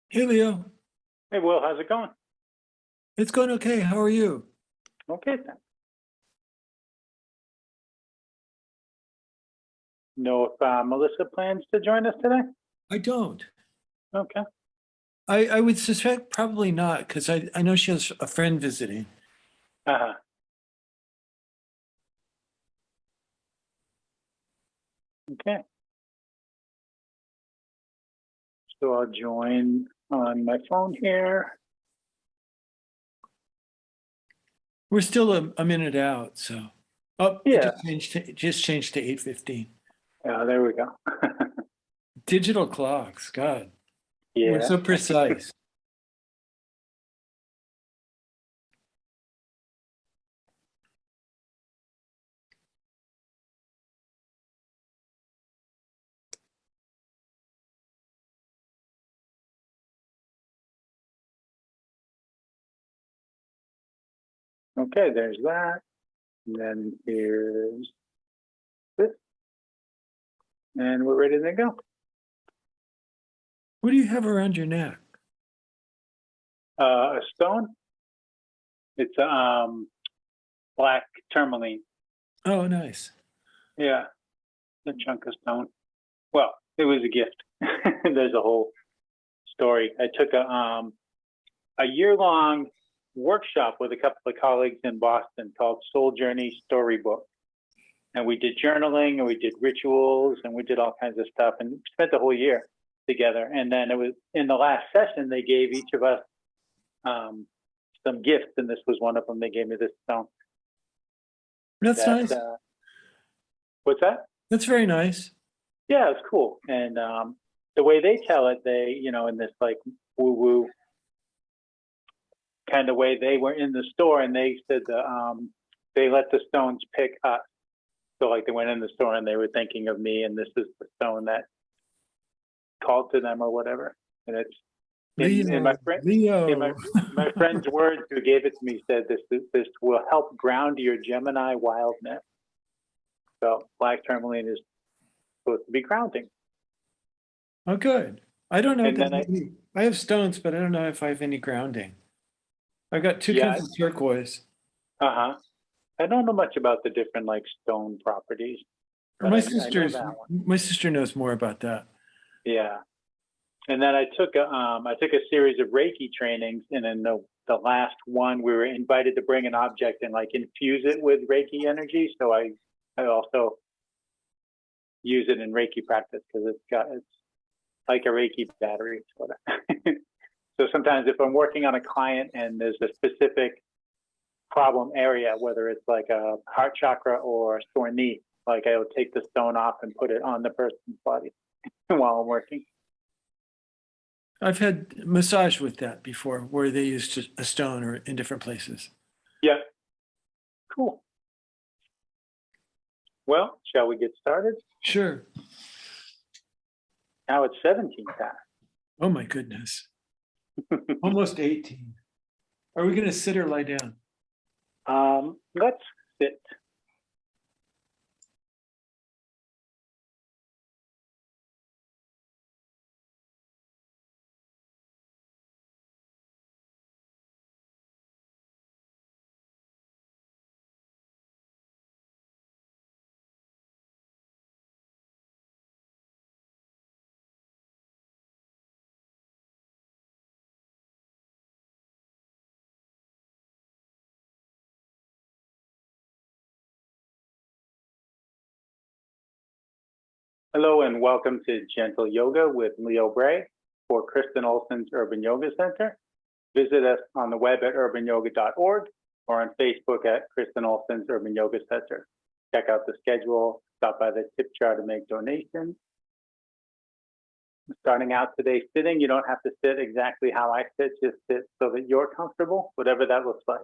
Hey Leo, Hey, Will, how's it going? it's going okay. How are you? Okay, then. Know if Melissa plans to join us today? I don't. Okay. I would suspect probably not because I know she has a friend visiting. Uh-huh. Okay. So I'll join on my phone here. We're still a minute out, so it Yeah. just changed to 8:15. Yeah, there we go. Digital clocks, God, we're Yeah. so precise. Okay, there's that. And then here's this. And we're ready to go. What do you have around your neck? A stone. It's black tourmaline. Oh, nice. Yeah, a chunk of stone. Well, it was a gift. There's a whole story. I took a year-long workshop with a couple of colleagues in Boston called Soul Journey Storybook. And we did journaling and we did rituals and we did all kinds of stuff and spent the whole year together. And then it was in the last session, they gave each of us some gifts. And this was one of them. They gave me this stone. That's That, nice. what's that? That's very nice. Yeah, it's cool. And the way they tell it, they, in this like woo woo kind of way, they were in the store and they said they let the stones pick us. So like they went in the store and they were thinking of me, and this is the stone that called to them or whatever. And it's in Leo, my friend in Leo. my friend's words who gave it to me said this will help ground your Gemini wildness. So black tourmaline is supposed to be grounding. Oh, good. I don't know And that then I I have stones, but I don't know if I have any grounding. I've got two yeah kinds of turquoise. uh-huh. I don't know much about the different like stone properties, Or but my I know sister's that one. my sister knows more about that. Yeah. And then I took a series of Reiki trainings, and in the last one, we were invited to bring an object and like infuse it with Reiki energy. So I also use it in Reiki practice because it's like a Reiki battery sort of. So sometimes if I'm working on a client and there's a specific problem area, whether it's like a heart chakra or a sore knee, like I will take the stone off and put it on the person's body while I'm working. I've had massage with that before, where they used a stone or in different places. Yeah, cool. Well, shall we get started? Sure. Now it's 17 past. Oh my goodness. Almost 18. Are we going to sit or lie down? Let's sit. Hello and welcome to Gentle Yoga with Leo Bray for Kristen Olson's Urban Yoga Center. Visit us on the web at urbanyoga.org or on Facebook at Kristen Olson's Urban Yoga Center. Check out the schedule, stop by the tip jar to make donations. Starting out today sitting, you don't have to sit exactly how I sit, just sit so that you're comfortable, whatever that looks like.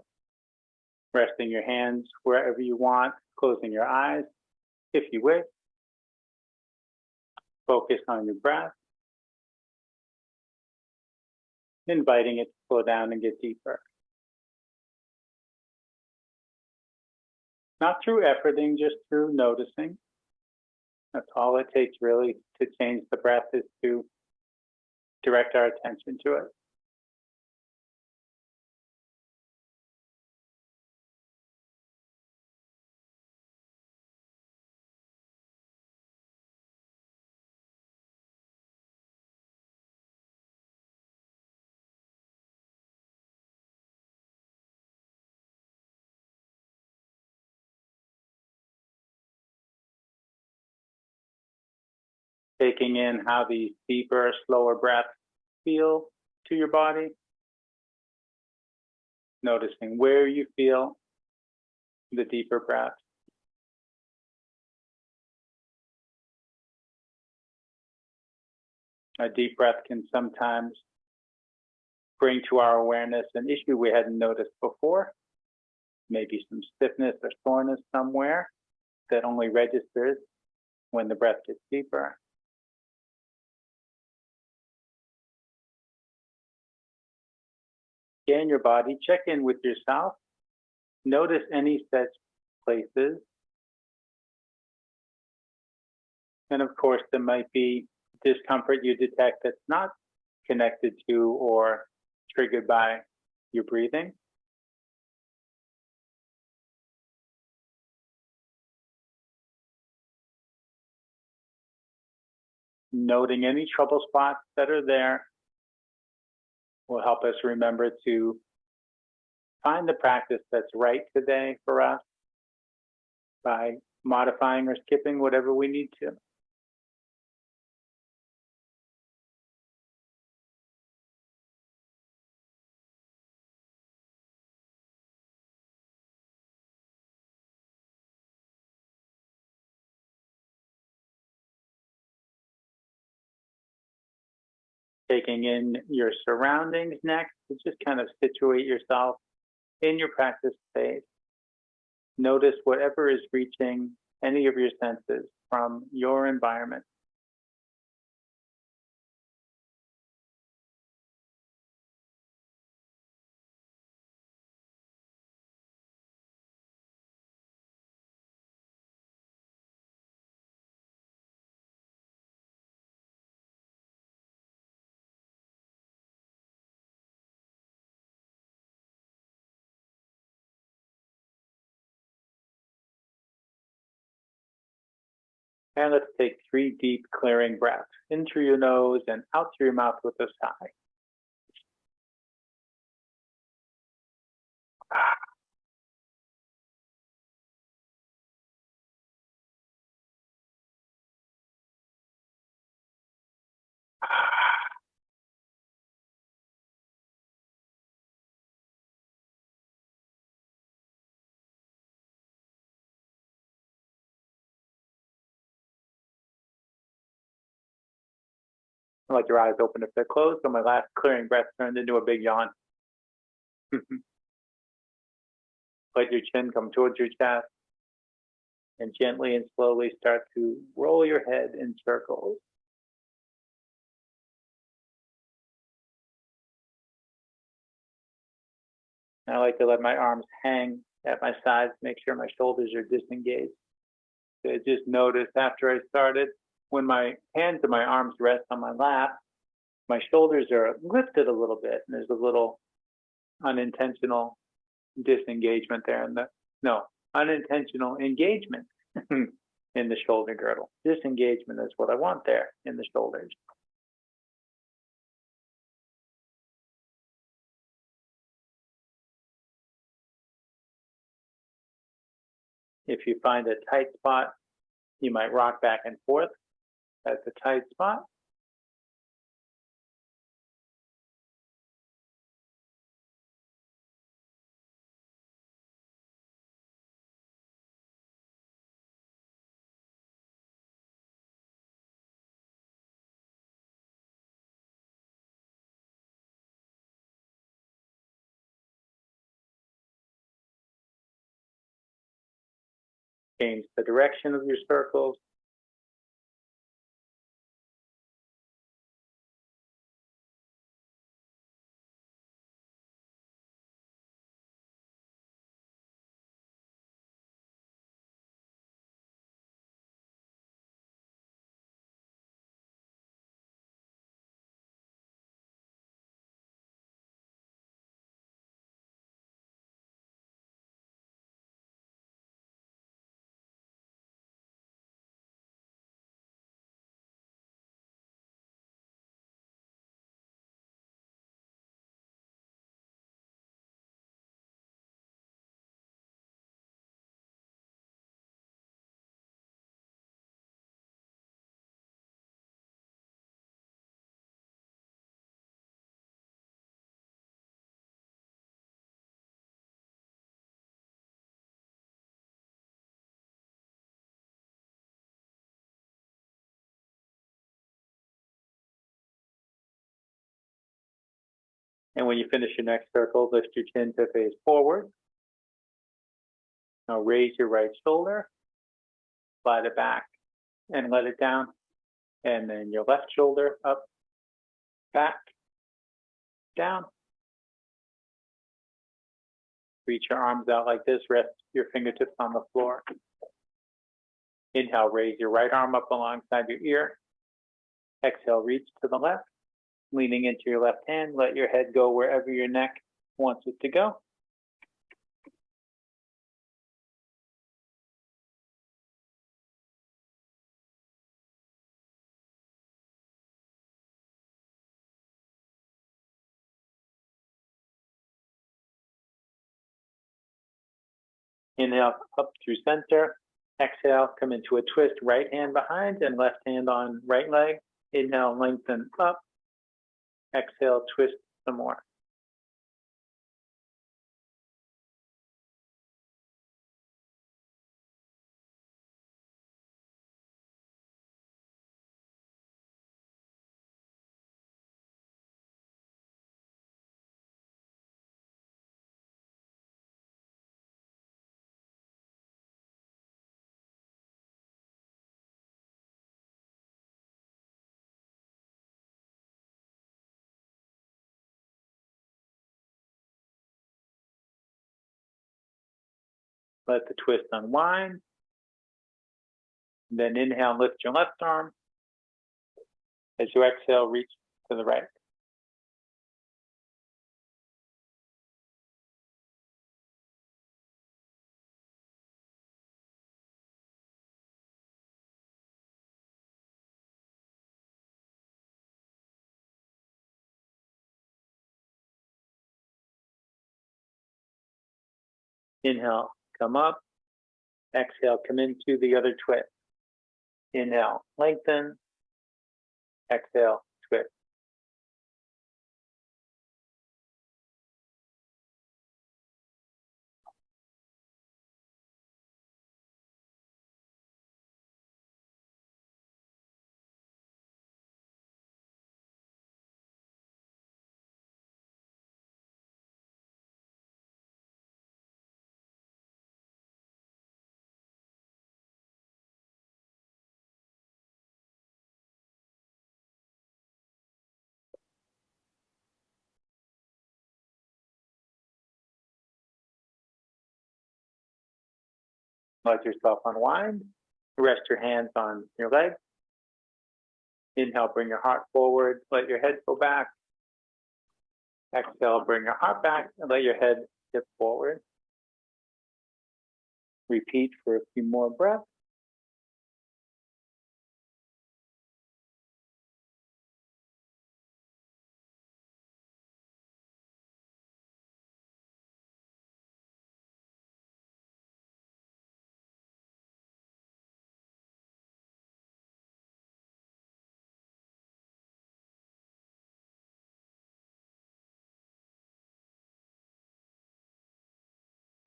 Resting your hands wherever you want, closing your eyes if you wish. Focus on your breath, inviting it to slow down and get deeper. Not through efforting, just through noticing. That's all it takes really to change the breath, is to direct our attention to it. Taking in how these deeper, slower breaths feel to your body. Noticing where you feel the deeper breath. A deep breath can sometimes bring to our awareness an issue we hadn't noticed before. Maybe some stiffness or soreness somewhere that only registers when the breath gets deeper. Scan your body, check in with yourself. Notice any such places. And of course, there might be discomfort you detect that's not connected to or triggered by your breathing. Noting any trouble spots that are there will help us remember to find the practice that's right today for us by modifying or skipping whatever we need to. Taking in your surroundings next, to just kind of situate yourself in your practice space. Notice whatever is reaching any of your senses from your environment. And let's take 3 deep clearing breaths in through your nose and out through your mouth with a sigh. Let your eyes open if they're closed. So my last clearing breath turned into a big yawn. Let your chin come towards your chest and gently and slowly start to roll your head in circles. I like to let my arms hang at my sides, make sure my shoulders are disengaged. So just notice after I started, when my hands and my arms rest on my lap, my shoulders are lifted a little bit, and there's a little unintentional disengagement there. Unintentional engagement in the shoulder girdle. Disengagement is what I want there in the shoulders. If you find a tight spot, you might rock back and forth. That's a tight spot. Change the direction of your circles. And when you finish your next circle, lift your chin to face forward. Now raise your right shoulder, slide it back and let it down. And then your left shoulder up, back, down. Reach your arms out like this, rest your fingertips on the floor. Inhale, raise your right arm up alongside your ear. Exhale, reach to the left, leaning into your left hand. Let your head go wherever your neck wants it to go. Inhale, up through center. Exhale, come into a twist, right hand behind and left hand on right leg. Inhale, lengthen up. Exhale, twist some more. Let the twist unwind. Then inhale, lift your left arm. As you exhale, reach to the right. Inhale, come up. Exhale, come into the other twist. Inhale, lengthen. Exhale, twist. Let yourself unwind. Rest your hands on your legs. Inhale, bring your heart forward. Let your head go back. Exhale, bring your heart back and let your head tip forward. Repeat for a few more breaths.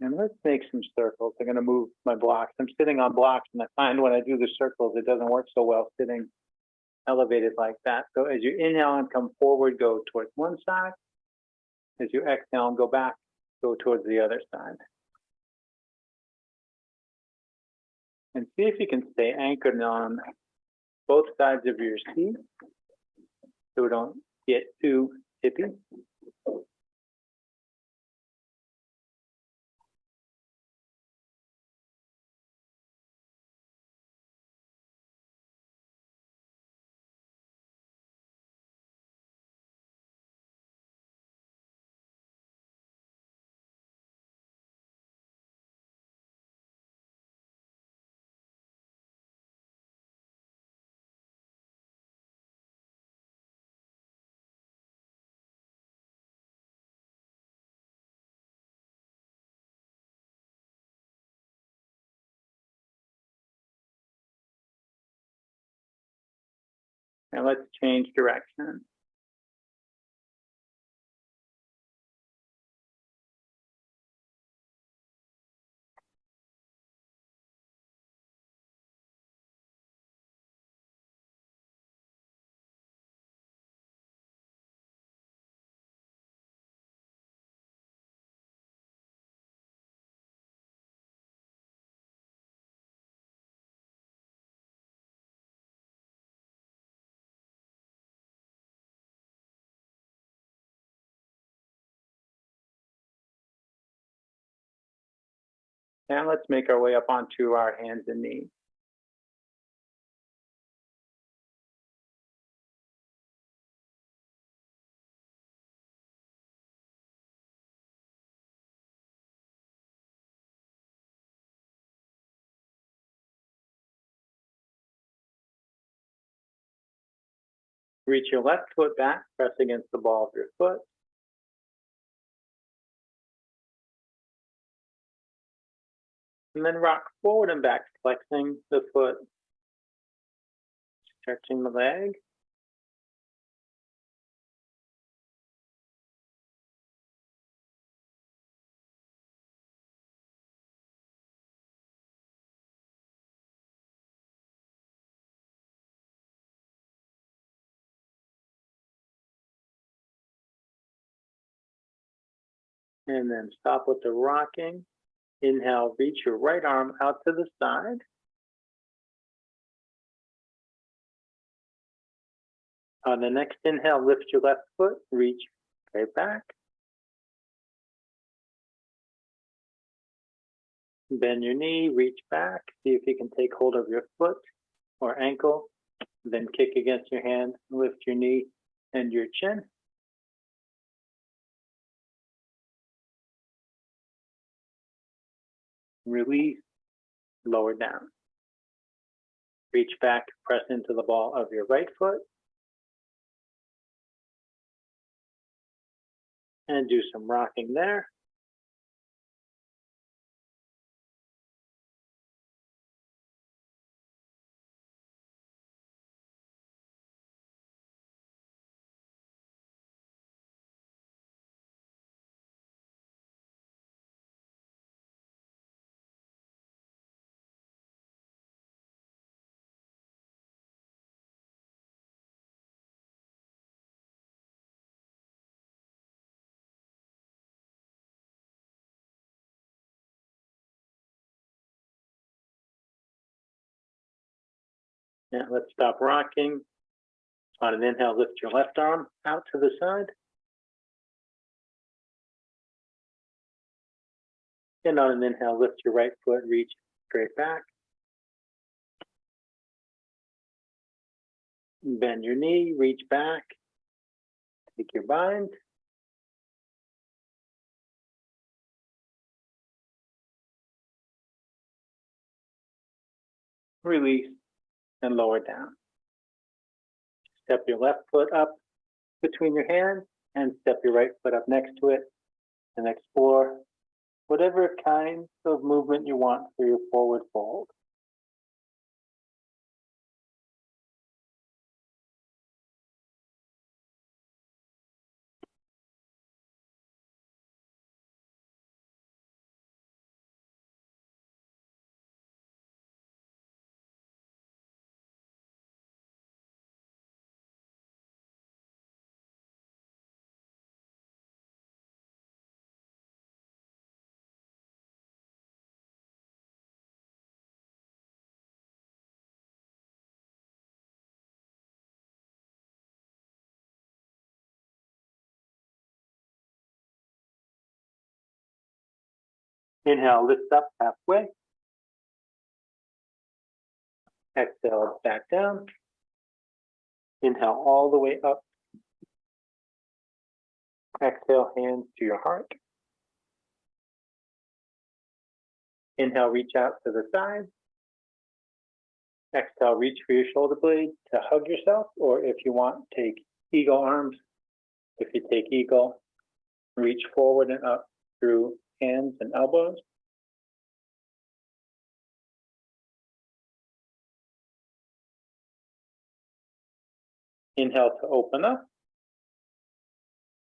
And let's make some circles. I'm going to move my blocks. I'm sitting on blocks, and I find when I do the circles, it doesn't work so well sitting elevated like that. So as you inhale and come forward, go towards one side. As you exhale and go back, go towards the other side. And see if you can stay anchored on both sides of your seat so we don't get too tippy. And let's change direction. And let's make our way up onto our hands and knees. Reach your left foot back, press against the ball of your foot. And then rock forward and back, flexing the foot, stretching the leg. And then stop with the rocking. Inhale, reach your right arm out to the side. On the next inhale, lift your left foot, reach right back. Bend your knee, reach back. See if you can take hold of your foot or ankle. Then kick against your hand, lift your knee and your chin. Release, lower down. Reach back, press into the ball of your right foot. And do some rocking there. Now let's stop rocking. On an inhale, lift your left arm out to the side. And on an inhale, lift your right foot, reach straight back. Bend your knee, reach back. Take your bind. Release and lower down. Step your left foot up between your hands and step your right foot up next to it and explore whatever kind of movement you want for your forward fold. Inhale, lift up halfway. Exhale, back down. Inhale all the way up. Exhale, hands to your heart. Inhale, reach out to the side. Exhale, reach for your shoulder blade to hug yourself, or if you want, take eagle arms. If you take eagle, reach forward and up through hands and elbows. Inhale to open up,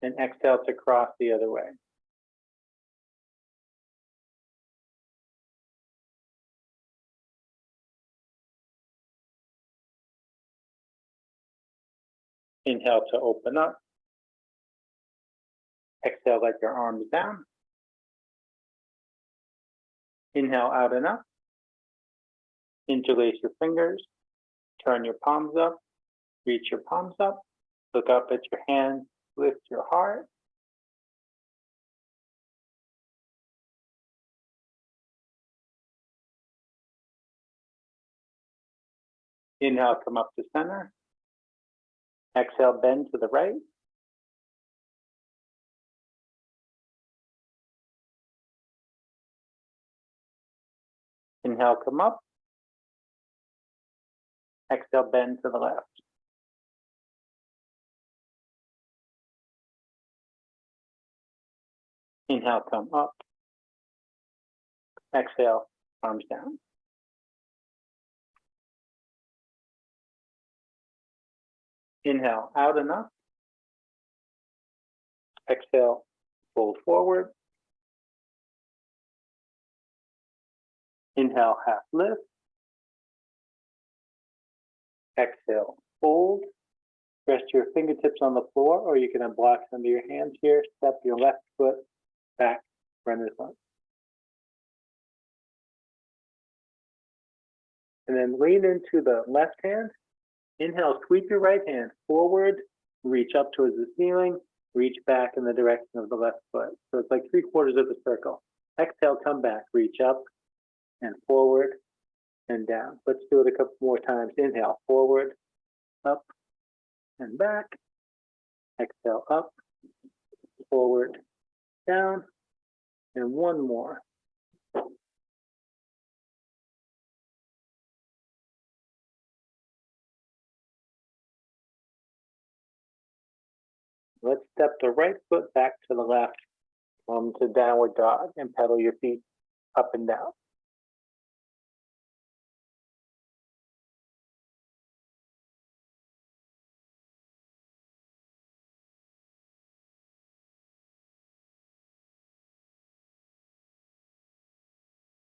and exhale to cross the other way. Inhale to open up. Exhale, let your arms down. Inhale out and up. Interlace your fingers. Turn your palms up. Reach your palms up. Look up at your hands. Lift your heart. Inhale, come up to center. Exhale, bend to the right. Inhale, come up. Exhale, bend to the left. Inhale, come up. Exhale, arms down. Inhale, out and up. Exhale, fold forward. Inhale, half lift. Exhale, fold. Rest your fingertips on the floor, or you can have blocks under your hands here. Step your left foot back, runner's lunge. And then lean into the left hand. Inhale, sweep your right hand forward, reach up towards the ceiling, reach back in the direction of the left foot. So it's like 3/4 of a circle. Exhale, come back, reach up and forward and down. Let's do it a couple more times. Inhale, forward, up and back. Exhale, up, forward, down, and one more. Let's step the right foot back to the left, come to downward dog, and pedal your feet up and down.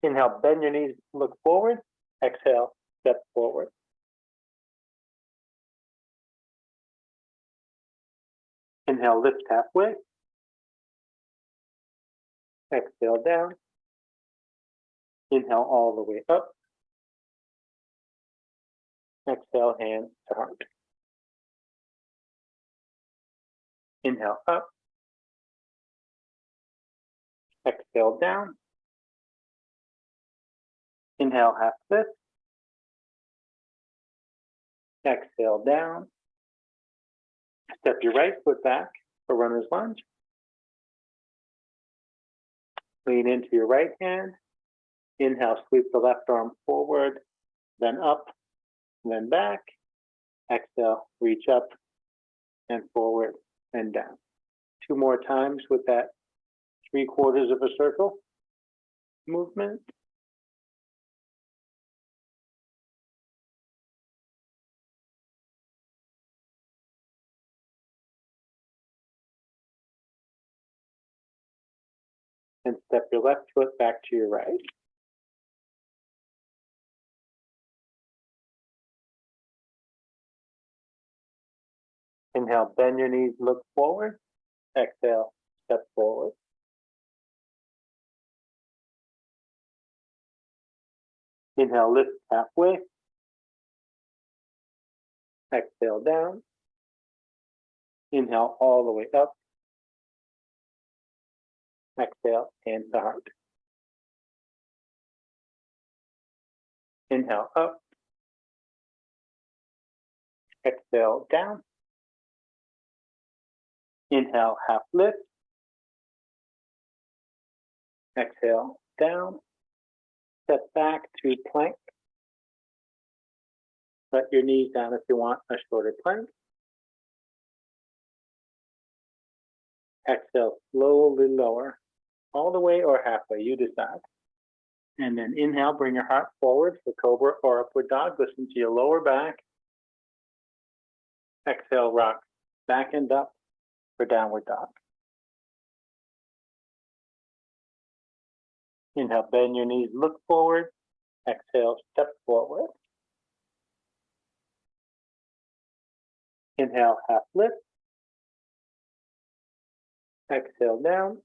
Inhale, bend your knees, look forward. Exhale, step forward. Inhale, lift halfway. Exhale, down. Inhale, all the way up. Exhale, hands to heart. Inhale, up. Exhale, down. Inhale, half lift. Exhale, down. Step your right foot back for runner's lunge. Lean into your right hand. Inhale, sweep the left arm forward, then up, then back. Exhale, reach up and forward and down. 2 more times with that 3/4 of a circle movement. And step your left foot back to your right. Inhale, bend your knees, look forward. Exhale, step forward. Inhale, lift halfway. Exhale, down. Inhale, all the way up. Exhale, hands to heart. Inhale, up. Exhale, down. Inhale, half lift. Exhale, down. Step back to plank. Let your knees down if you want a shorter plank. Exhale, slowly lower, all the way or halfway, you decide. And then inhale, bring your heart forward for cobra or upward dog. Listen to your lower back. Exhale, rock back and up for downward dog. Inhale, bend your knees, look forward. Exhale, step forward. Inhale, half lift. Exhale, down.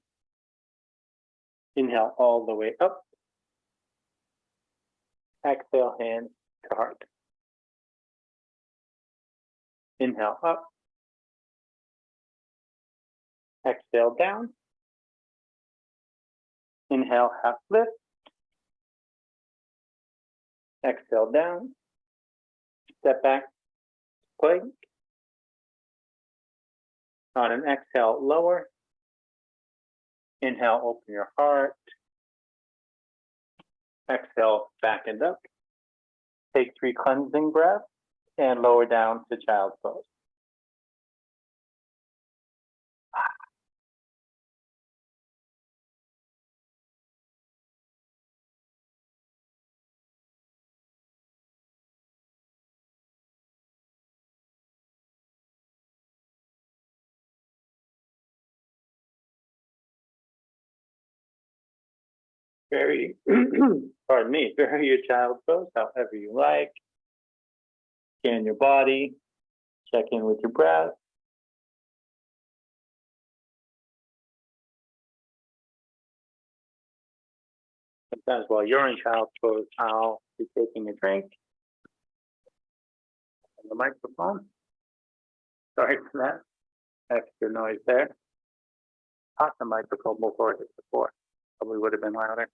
Inhale, all the way up. Exhale, hands to heart. Inhale, up. Exhale, down. Inhale, half lift. Exhale, down. step back, plank. On an exhale, lower. Inhale, open your heart. Exhale, back and up. Take 3 cleansing breaths and lower down to child's pose. Vary, pardon me, vary your child's pose however you like. Scan your body, check in with your breath. Sometimes while you're in child's pose, I'll be taking a drink. On the microphone. Sorry for that extra noise there. Hot the microphone before it hit the floor. Probably would have been louder.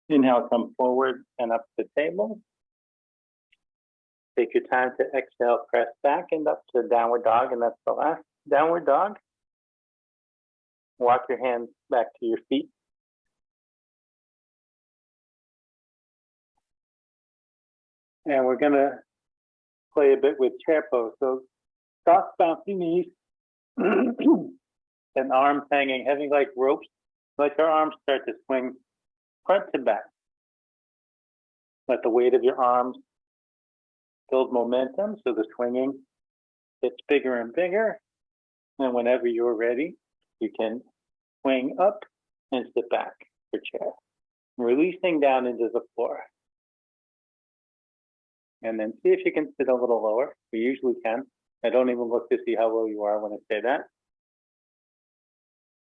Inhale, come forward and up the table. Take your time to exhale, press back and up to downward dog, and that's the last downward dog. Walk your hands back to your feet. And we're gonna play a bit with chair pose. So soft bouncy knees and arms hanging heavy like ropes. Let your arms start to swing front to back. Let the weight of your arms build momentum so the swinging gets bigger and bigger. And whenever you're ready, you can swing up and sit back for chair. Releasing down into the floor. And then see if you can sit a little lower. We usually can. I don't even look to see how low you are when I say that.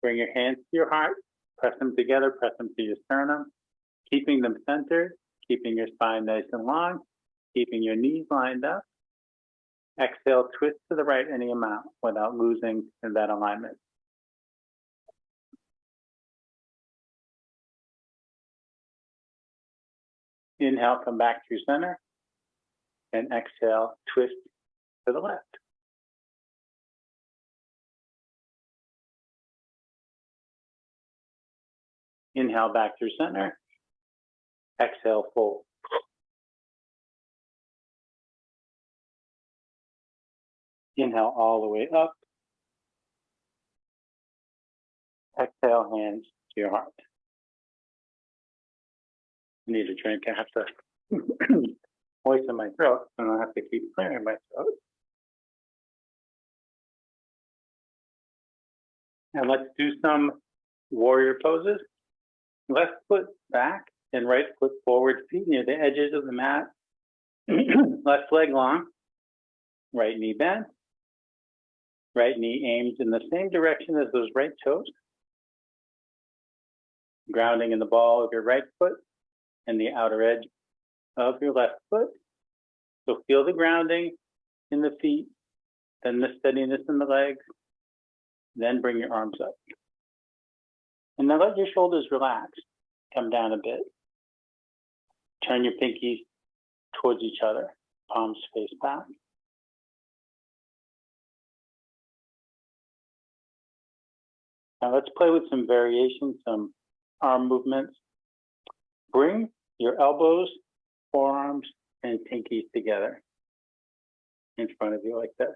Bring your hands to your heart. Press them together. Press them to your sternum. Keeping them centered. Keeping your spine nice and long. Keeping your knees lined up. Exhale, twist to the right any amount without losing that alignment. Inhale, come back to center. And exhale, twist to the left. Inhale back through center. Exhale, fold. Inhale all the way up. Exhale, hands to your heart. I need a drink. I have to moisten my throat, and I have to keep clearing my throat. And let's do some warrior poses. Left foot back and right foot forward, feet near the edges of the mat. Left leg long, right knee bent. Right knee aims in the same direction as those right toes. Grounding in the ball of your right foot and the outer edge of your left foot. So feel the grounding in the feet, then the steadiness in the legs, then bring your arms up. And now let your shoulders relax, come down a bit. Turn your pinkies towards each other, palms face back. Now let's play with some variations, some arm movements. Bring your elbows, forearms and pinkies together in front of you like this.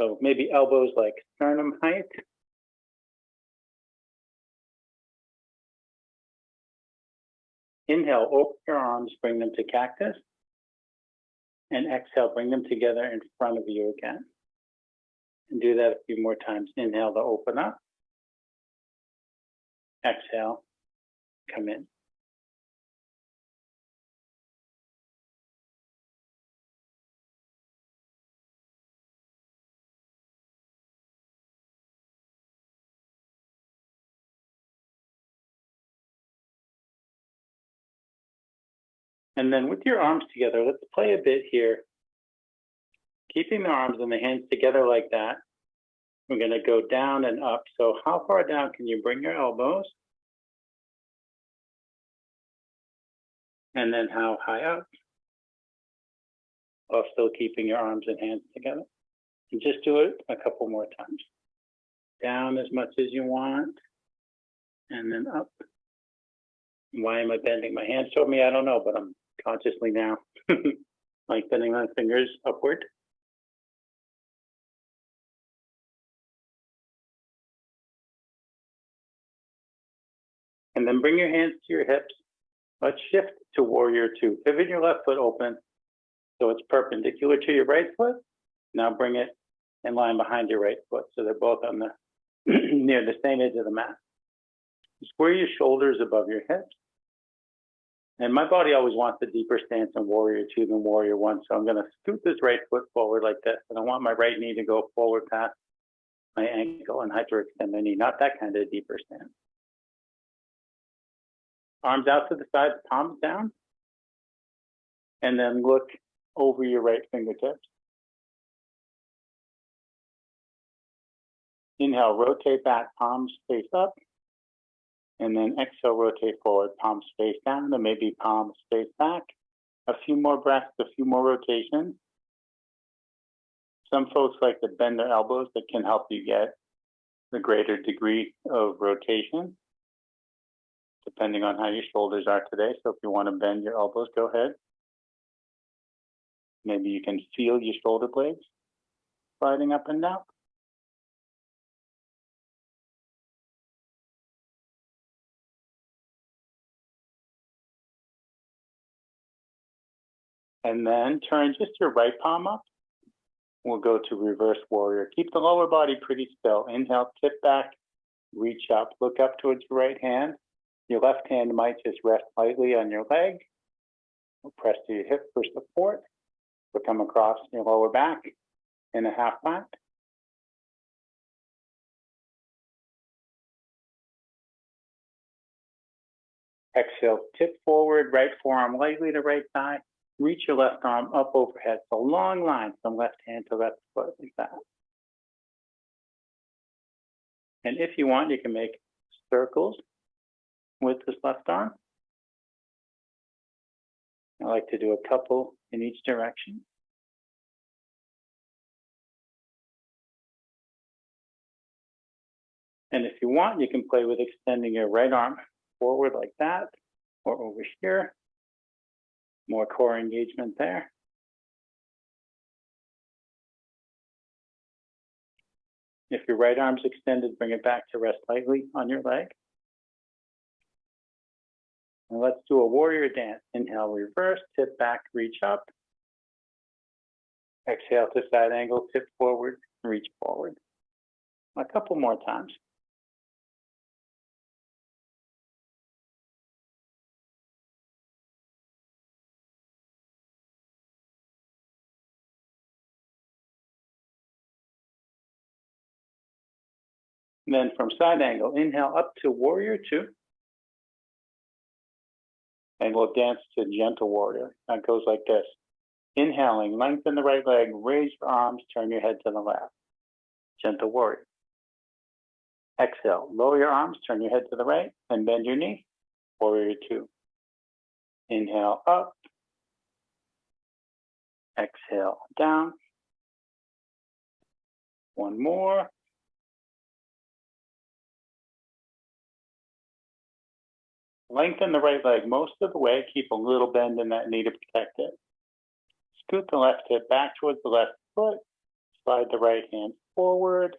So maybe elbows like sternum height. Inhale, open your arms, bring them to cactus. And exhale, bring them together in front of you again. And do that a few more times. Inhale to open up. Exhale, come in. And then with your arms together, let's play a bit here. Keeping the arms and the hands together like that. We're going to go down and up. So how far down can you bring your elbows? And then how high up? While still keeping your arms and hands together. And just do it a couple more times. Down as much as you want. And then up. Why am I bending my hands toward me? I don't know, but I'm consciously now like bending my fingers upward. And then bring your hands to your hips. Let's shift to warrior two. Pivot your left foot open so it's perpendicular to your right foot. Now bring it in line behind your right foot so they're both on the near the same edge of the mat. Square your shoulders above your hips. And my body always wants a deeper stance in warrior two than warrior one. So I'm going to scoot this right foot forward like this. And I want my right knee to go forward past my ankle and hyperextend my knee. Not that kind of deeper stance. Arms out to the side, palms down. And then look over your right fingertips. Inhale, rotate back, palms face up. And then exhale, rotate forward, palms face down, and maybe palms face back. A few more breaths, a few more rotations. Some folks like to bend their elbows. That can help you get the greater degree of rotation, depending on how your shoulders are today. So if you want to bend your elbows, go ahead. Maybe you can feel your shoulder blades sliding up and down. And then turn just your right palm up. We'll go to reverse warrior. Keep the lower body pretty still. Inhale, tip back, reach up, look up towards your right hand. Your left hand might just rest lightly on your leg. Press to your hip for support. We'll come across your lower back in a half plank. Exhale, tip forward, right forearm lightly to right side. Reach your left arm up overhead. So long line from left hand to left foot like that. And if you want, you can make circles with this left arm. I like to do a couple in each direction. And if you want, you can play with extending your right arm forward like that, or over here. More core engagement there. If your right arm's extended, bring it back to rest lightly on your leg. And let's do a warrior dance. Inhale, reverse, tip back, reach up. Exhale to side angle, tip forward, reach forward. A couple more times. Then from side angle, inhale up to warrior two. And we'll dance to gentle warrior. That goes like this. Inhaling, lengthen the right leg, raise your arms, turn your head to the left. Gentle warrior. Exhale, lower your arms, turn your head to the right, and bend your knee. Warrior two. Inhale up. Exhale down. One more. Lengthen the right leg most of the way. Keep a little bend in that knee to protect it. Scoot the left hip back towards the left foot. Slide the right hand forward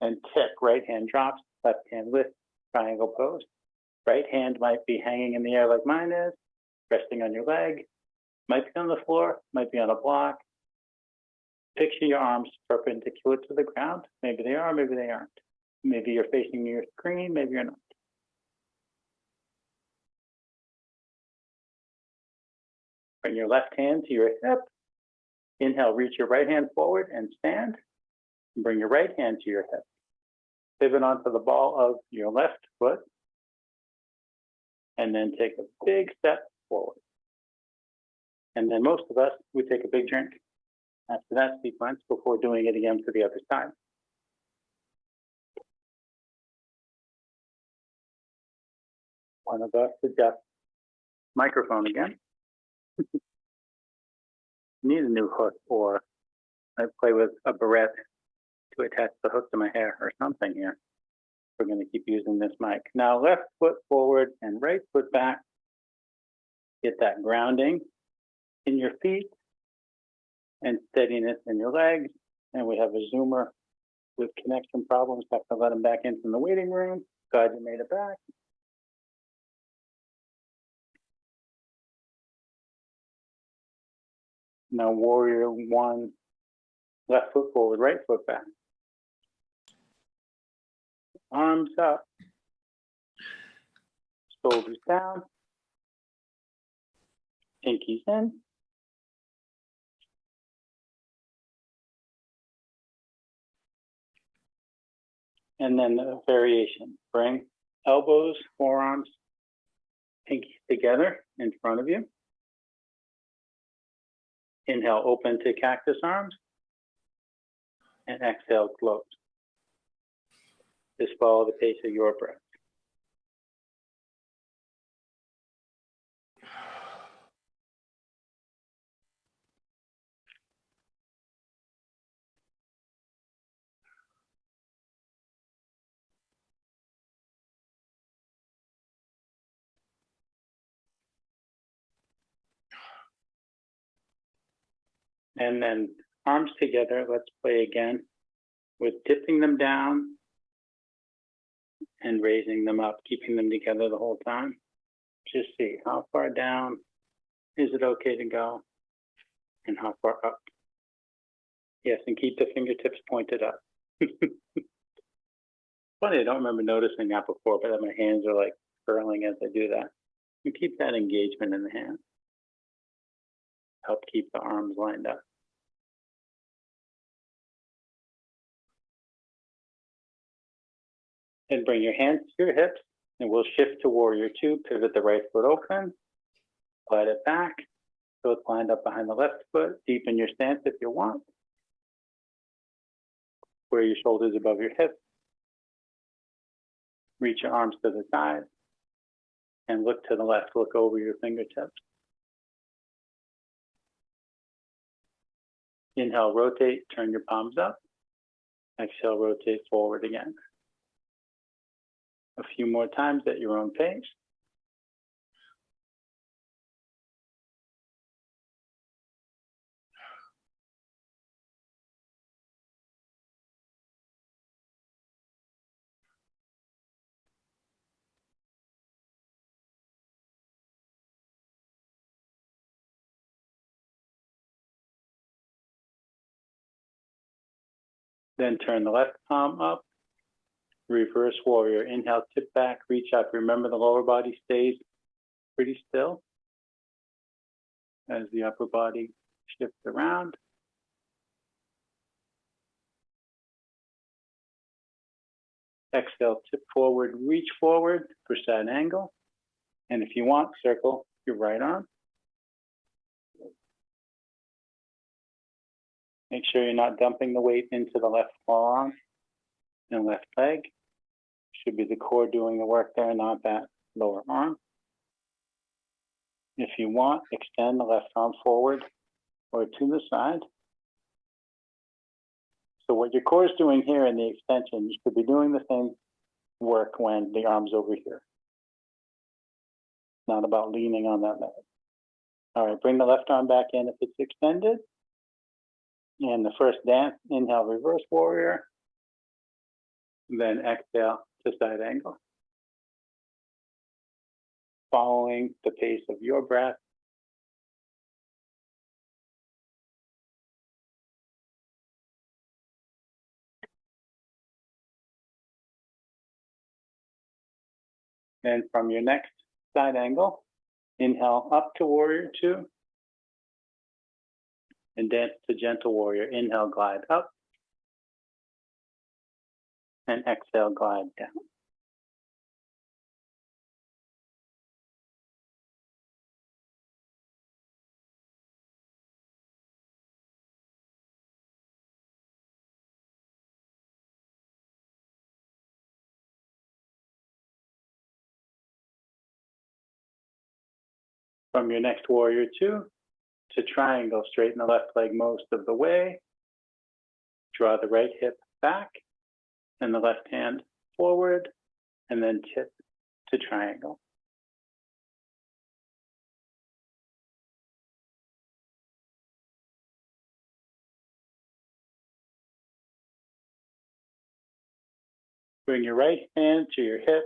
and tip. Right hand drops, left hand lifts, triangle pose. Right hand might be hanging in the air like mine is, resting on your leg. Might be on the floor, might be on a block. Picture your arms perpendicular to the ground. Maybe they are, maybe they aren't. Maybe you're facing your screen, maybe you're not. Bring your left hand to your hip. Inhale, reach your right hand forward and stand. Bring your right hand to your hip. Pivot onto the ball of your left foot. And then take a big step forward. And then most of us, we take a big drink after that sequence before doing it again to the other side. One of us adjusts microphone again. Need a new hook, or I play with a barrette to attach the hook to my hair or something here. We're going to keep using this mic. Now left foot forward and right foot back. Get that grounding in your feet and steadiness in your legs. And we have a Zoomer with connection problems. Have to let him back in from the waiting room. Glad you made it back. Now warrior one, left foot forward, right foot back. Arms up. Shoulders down. Pinkies in. And then the variation. Bring elbows, forearms, pinkies together in front of you. Inhale, open to cactus arms. And exhale, close. Just follow the pace of your breath. And then arms together, let's play again with dipping them down and raising them up, keeping them together the whole time. Just see how far down is it okay to go and how far up. Yes, and keep the fingertips pointed up. Funny, I don't remember noticing that before, but my hands are like curling as I do that. And keep that engagement in the hands. Help keep the arms lined up. And bring your hands to your hips, and we'll shift to warrior two. Pivot the right foot open, slide it back, so it's lined up behind the left foot. Deepen your stance if you want. Square your shoulders above your hips. Reach your arms to the side, and look to the left. Look over your fingertips. Inhale, rotate, turn your palms up. Exhale, rotate forward again. A few more times at your own pace. Then turn the left palm up. Reverse warrior. Inhale, tip back, reach up. Remember the lower body stays pretty still as the upper body shifts around. Exhale, tip forward, reach forward for side angle. And if you want, circle your right arm. Make sure you're not dumping the weight into the left forearm and left leg. Should be the core doing the work there, not that lower arm. If you want, extend the left arm forward or to the side. So what your core is doing here in the extension, you should be doing the same work when the arm's over here. not about leaning on that leg. All right, bring the left arm back in if it's extended. And the first dance, inhale, reverse warrior. Then exhale to side angle. Following the pace of your breath. And from your next side angle, inhale up to warrior two. And dance to gentle warrior. Inhale, glide up. And exhale, glide down. From your next warrior two to triangle, straighten the left leg most of the way. Draw the right hip back and the left hand forward, and then tip to triangle. Bring your right hand to your hip.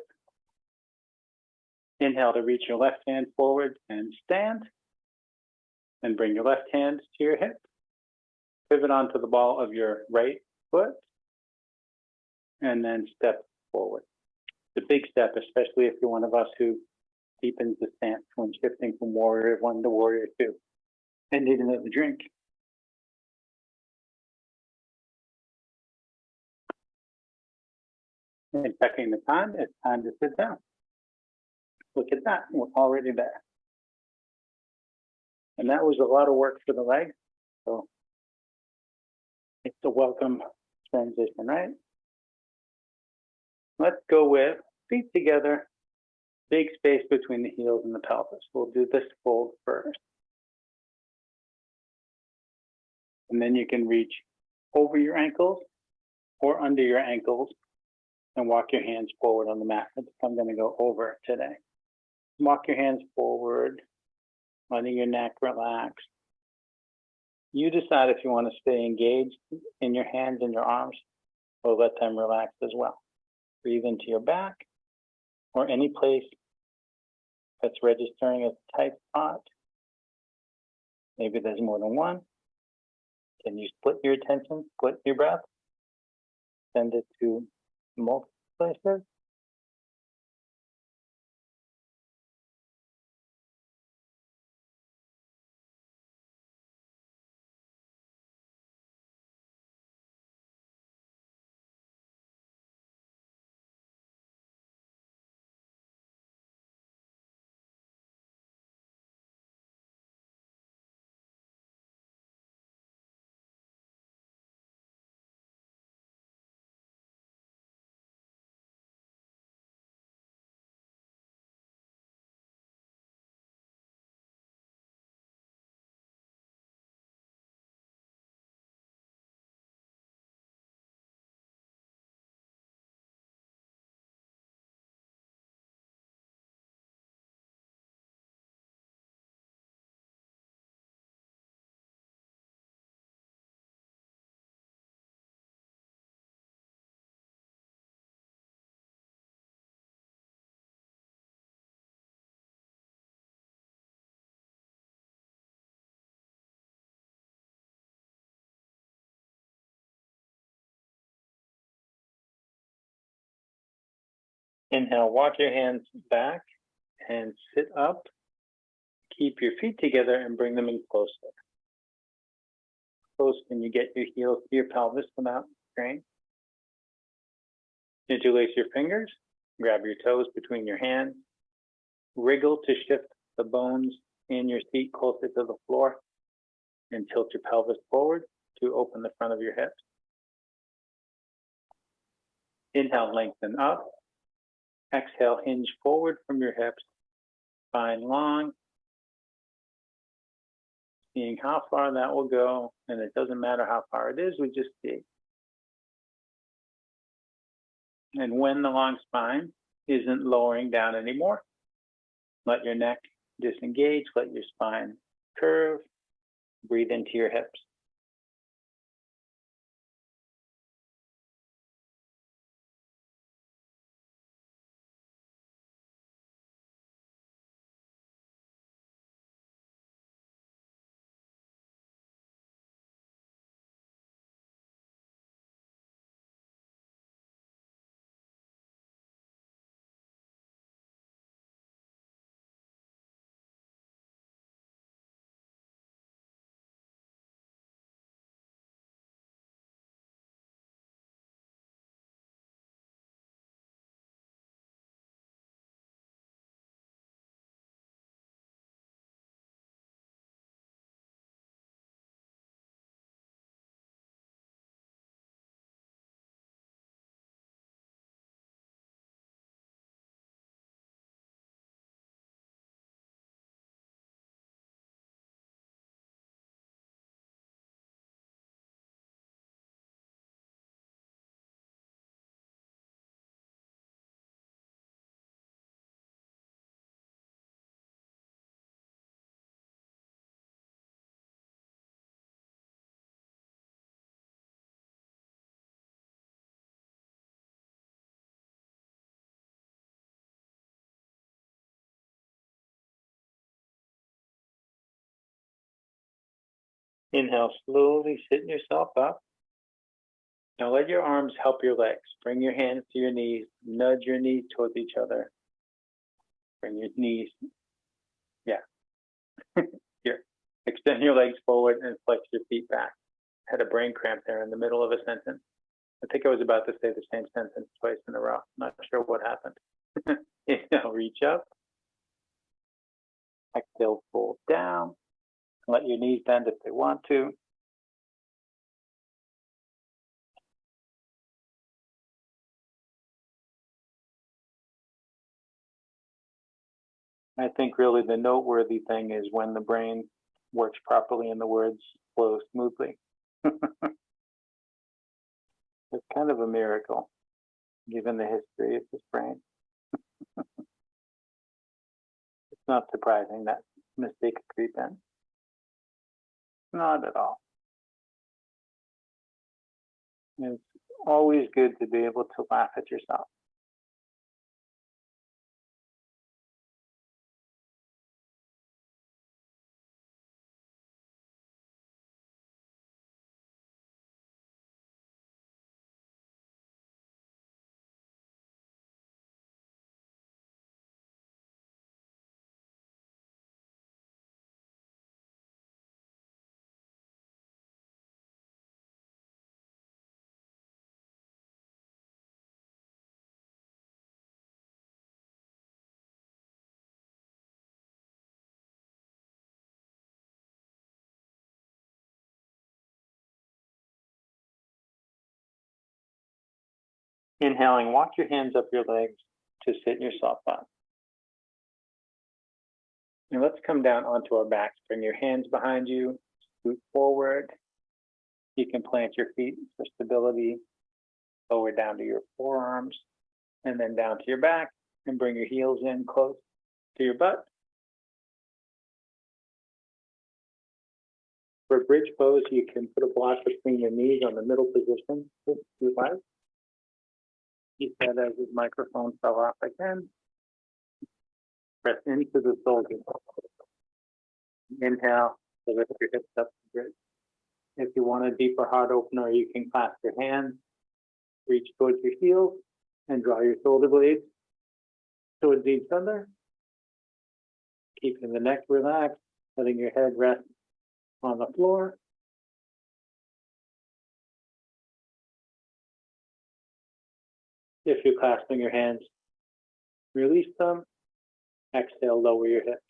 Inhale to reach your left hand forward and stand. And bring your left hand to your hip. Pivot onto the ball of your right foot. And then step forward. The big step, especially if you're one of us who deepens the stance when shifting from warrior one to warrior two. And need another drink. And checking the time, it's time to sit down. Look at that, we're already there. And that was a lot of work for the leg. So it's a welcome transition, right? Let's go with feet together, big space between the heels and the pelvis. We'll do this fold first. And then you can reach over your ankles or under your ankles and walk your hands forward on the mat. I'm going to go over today. Walk your hands forward, letting your neck relax. You decide if you want to stay engaged in your hands and your arms or let them relax as well. Breathe into your back or any place that's registering as a tight spot. Maybe there's more than one. Can you split your attention, split your breath? Send it to multiple places. Inhale, walk your hands back and sit up. Keep your feet together and bring them in closer. Close when you get your heels to your pelvis without strain. Interlace your fingers, grab your toes between your hands, wriggle to shift the bones in your seat closer to the floor, and tilt your pelvis forward to open the front of your hips. Inhale, lengthen up. Exhale, hinge forward from your hips, spine long. Seeing how far that will go, and it doesn't matter how far it is, we just see. And when the long spine isn't lowering down anymore, Let your neck disengage, let your spine curve, breathe into your hips. Inhale, slowly sitting yourself up. Now let your arms help your legs. Bring your hands to your knees, nudge your knees towards each other. Bring your knees, here. Extend your legs forward and flex your feet back. Had a brain cramp there in the middle of a sentence. I think I was about to say the same sentence twice in a row. Not sure what happened. Inhale, reach up. Exhale, fold down. Let your knees bend if they want to. I think really the noteworthy thing is when the brain works properly and the words flow smoothly. It's kind of a miracle, given the history of this brain. It's not surprising that mistake could creep in. Not at all. It's always good to be able to laugh at yourself. Inhaling, walk your hands up your legs to sit in your soft spot. And let's come down onto our backs. Bring your hands behind you, scoot forward. You can plant your feet for stability, lower down to your forearms, and then down to your back, and bring your heels in close to your butt. For a bridge pose, you can put a block between your knees on the middle position, if you like. He said as his microphone fell off again. Press into the shoulder. Inhale to lift your hips up to bridge. If you want a deeper heart opener, you can clasp your hands, reach towards your heels, and draw your shoulder blades towards each other. Keeping the neck relaxed, letting your head rest on the floor. If you're clasping your hands, release them. Exhale, lower your hips.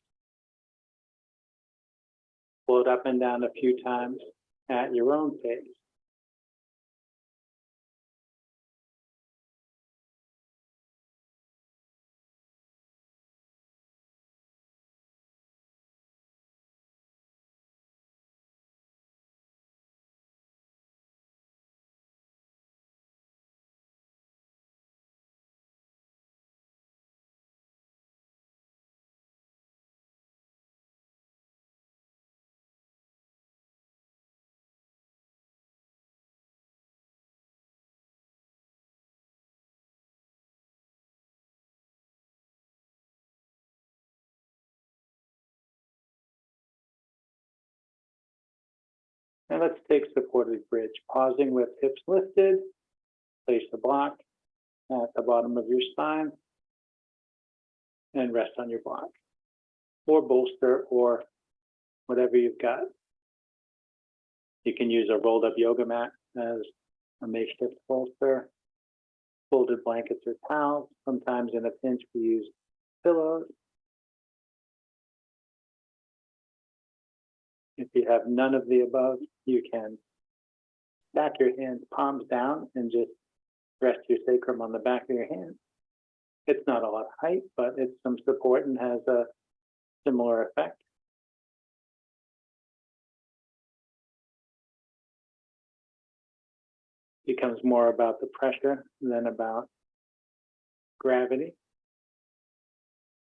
Float up and down a few times at your own pace. And let's take supported bridge, pausing with hips lifted, place the block at the bottom of your spine and rest on your block or bolster or whatever you've got. You can use a rolled up yoga mat as a makeshift bolster, folded blankets or towels. Sometimes in a pinch we use pillows. If you have none of the above, you can stack your hands palms down and just rest your sacrum on the back of your hand. It's not a lot of height, but it's some support and has a similar effect. Becomes more about the pressure than about gravity.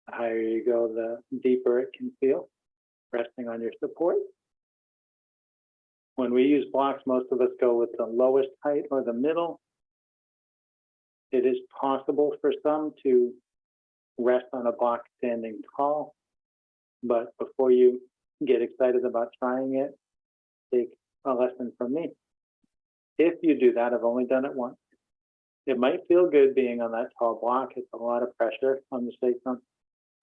The higher you go, the deeper it can feel, resting on your support. When we use blocks, most of us go with the lowest height or the middle. It is possible for some to rest on a block standing tall, but before you get excited about trying it, take a lesson from me. If you do that, I've only done it once. It might feel good being on that tall block. It's a lot of pressure on the sacrum.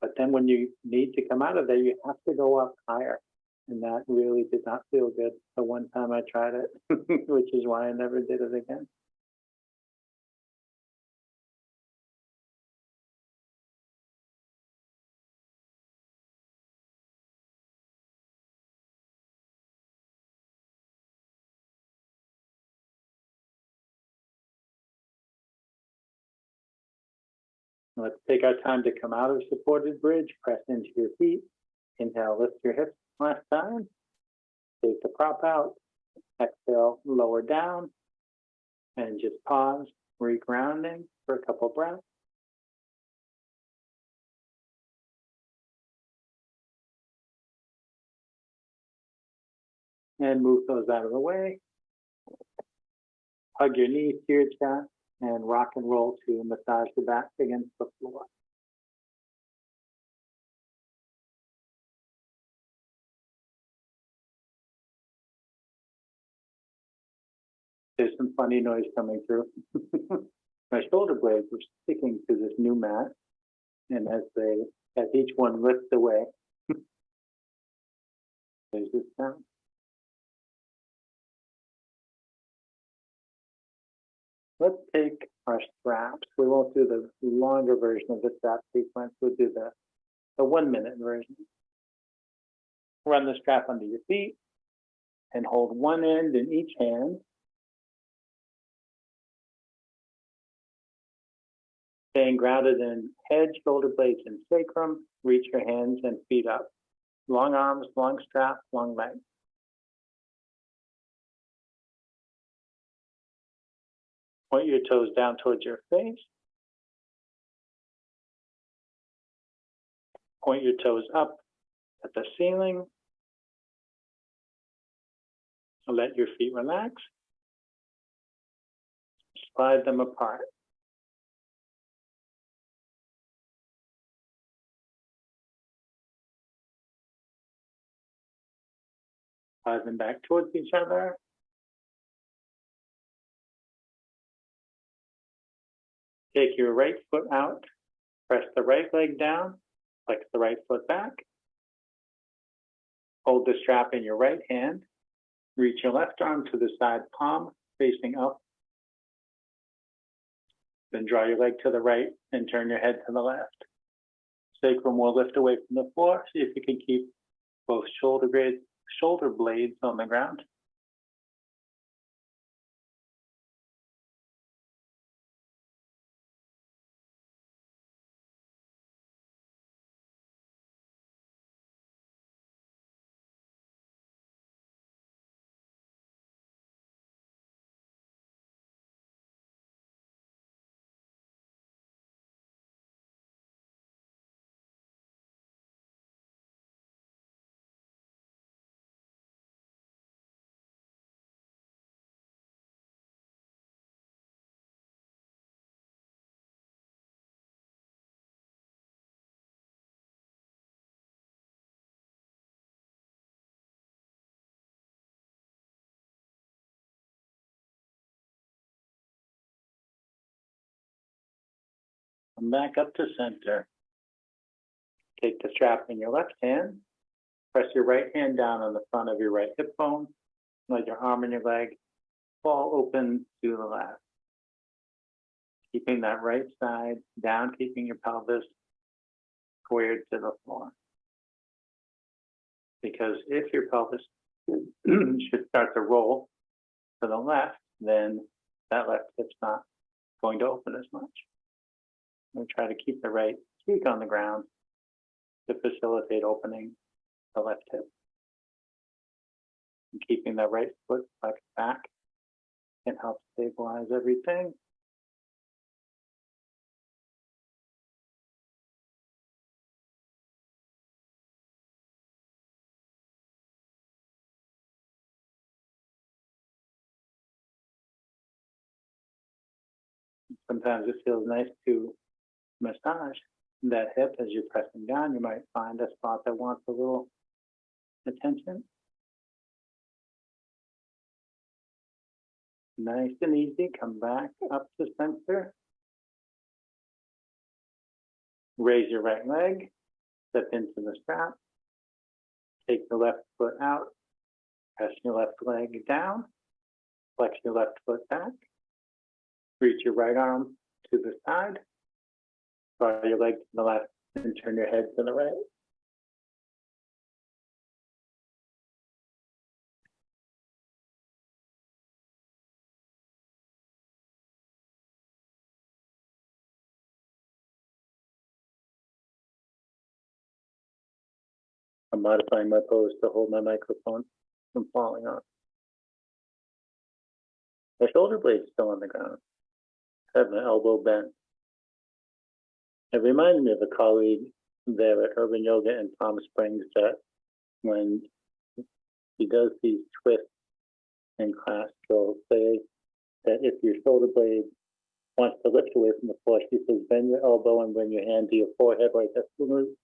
But then when you need to come out of there, you have to go up higher. And that really did not feel good the one time I tried it, which is why I never did it again. Let's take our time to come out of supported bridge, press into your feet. Inhale, lift your hips last time. Take the prop out. Exhale, lower down. And just pause, regrounding for a couple breaths. And move those out of the way. Hug your knees to your chest and rock and roll to massage the back against the floor. There's some funny noise coming through. My shoulder blades were sticking to this new mat, and as each one lifts away, there's this sound. Let's take our straps. We won't do the longer version of the strap sequence. We'll do the 1 minute version. Run the strap under your feet and hold one end in each hand. Staying grounded in head, shoulder blades, and sacrum. Reach your hands and feet up. Long arms, long strap, long legs. Point your toes down towards your face. Point your toes up at the ceiling. Let your feet relax. Slide them apart. Slide them back towards each other. Take your right foot out. Press the right leg down. Flex the right foot back. Hold the strap in your right hand. Reach your left arm to the side palm, facing up. Then draw your leg to the right and turn your head to the left. Sacrum will lift away from the floor. See if you can keep both shoulder blades on the ground. Come back up to center. Take the strap in your left hand. Press your right hand down on the front of your right hip bone. Let your arm and your leg fall open to the left. Keeping that right side down, keeping your pelvis squared to the floor. Because if your pelvis should start to roll to the left, then that left hip's not going to open as much. We try to keep the right cheek on the ground to facilitate opening the left hip. And keeping the right foot flexed back can help stabilize everything. Sometimes it feels nice to massage that hip as you're pressing down. You might find a spot that wants a little attention. Nice and easy. Come back up to center. Raise your right leg. Step into the strap. Take the left foot out. Press your left leg down. Flex your left foot back. Reach your right arm to the side. Draw your leg to the left and turn your head to the right. I'm modifying my pose to hold my microphone from falling off. My shoulder blade's still on the ground. I have my elbow bent. It reminded me of a colleague there at Urban Yoga in Palm Springs that when he does these twists in class, he'll say that if your shoulder blade wants to lift away from the floor, she says, bend your elbow and bring your hand to your forehead like that's the root.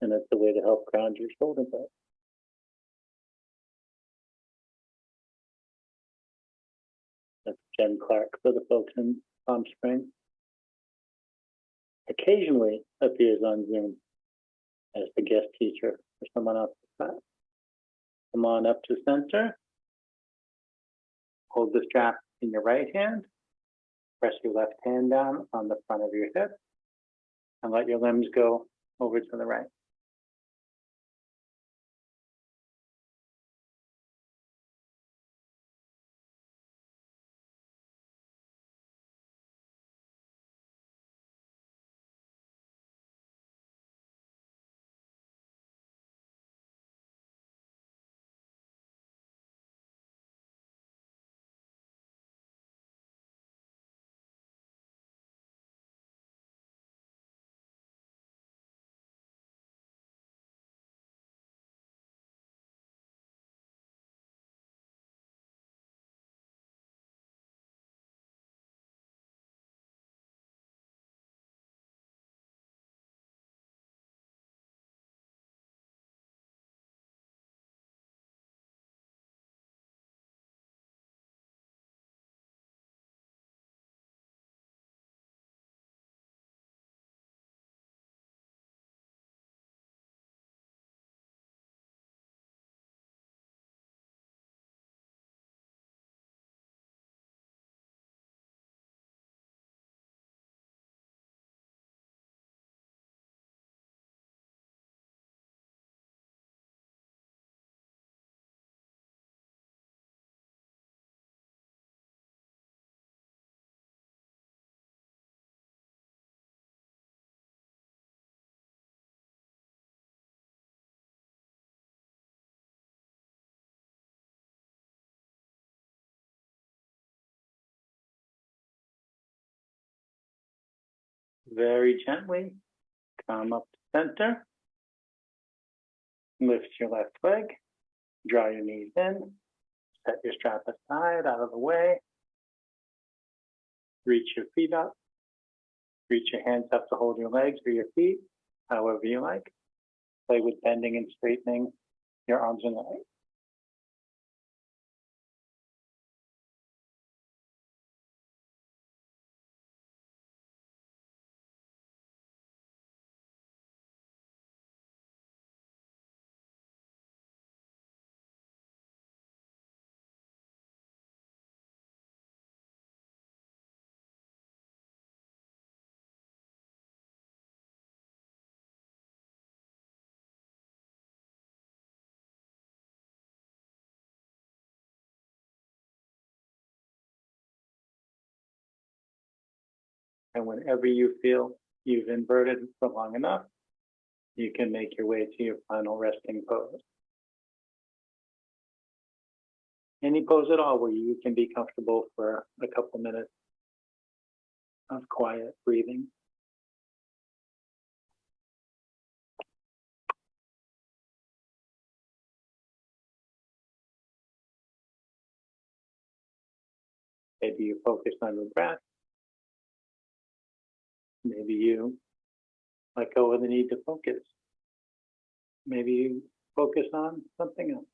And that's the way to help ground your shoulder blade. That's Jen Clark for the folks in Palm Springs. Occasionally appears on Zoom as the guest teacher for someone else's class. Come on up to center. Hold the strap in your right hand. Press your left hand down on the front of your hip and let your limbs go over to the right. Very gently, come up to center. Lift your left leg, draw your knees in, set your strap aside, out of the way. Reach your feet up. Reach your hands up to hold your legs or your feet, however you like. Play with bending and straightening your arms and legs. And whenever you feel you've inverted for long enough, you can make your way to your final resting pose. Any pose at all where you can be comfortable for a couple minutes of quiet breathing. Maybe you focus on your breath. Maybe you let go of the need to focus. Maybe you focus on something else.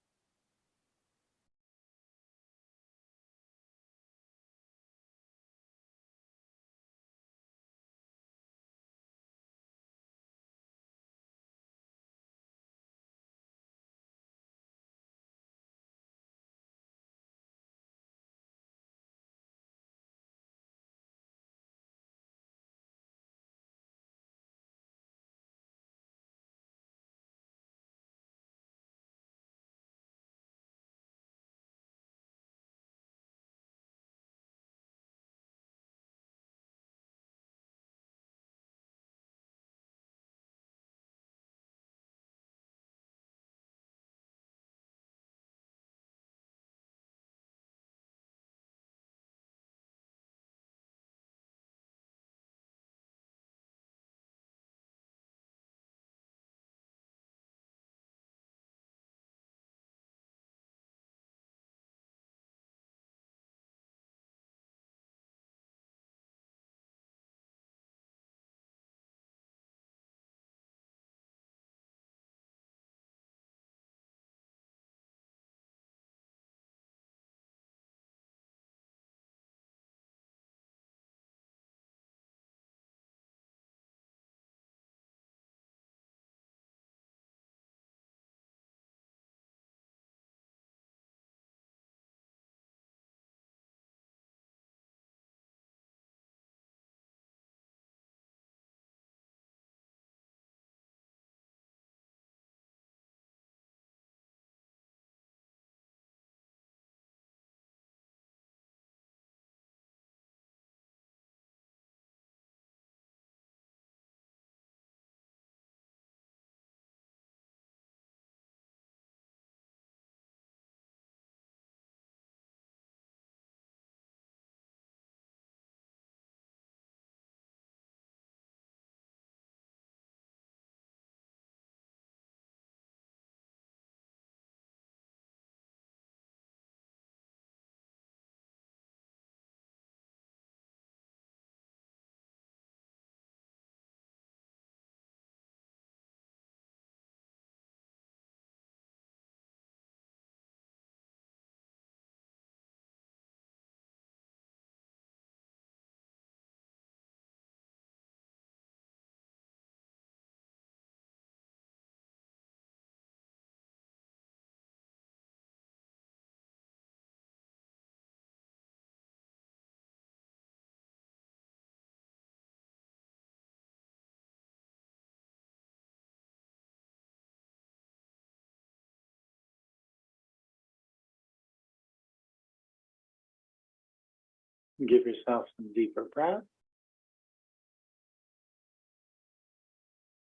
Give yourself some deeper breath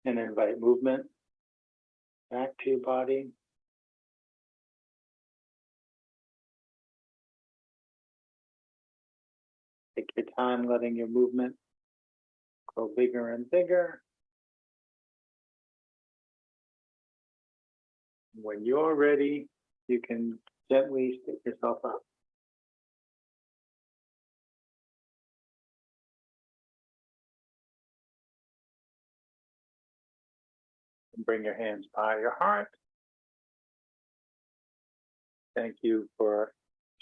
and invite movement back to your body. Take your time letting your movement grow bigger and bigger. When you're ready, you can gently sit yourself up. Bring your hands by your heart. Thank you for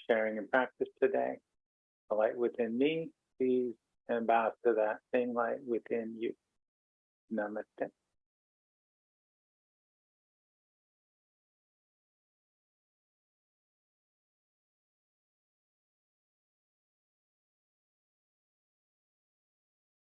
sharing and practice today. The light within me, please ambassador that same light within you. Namaste.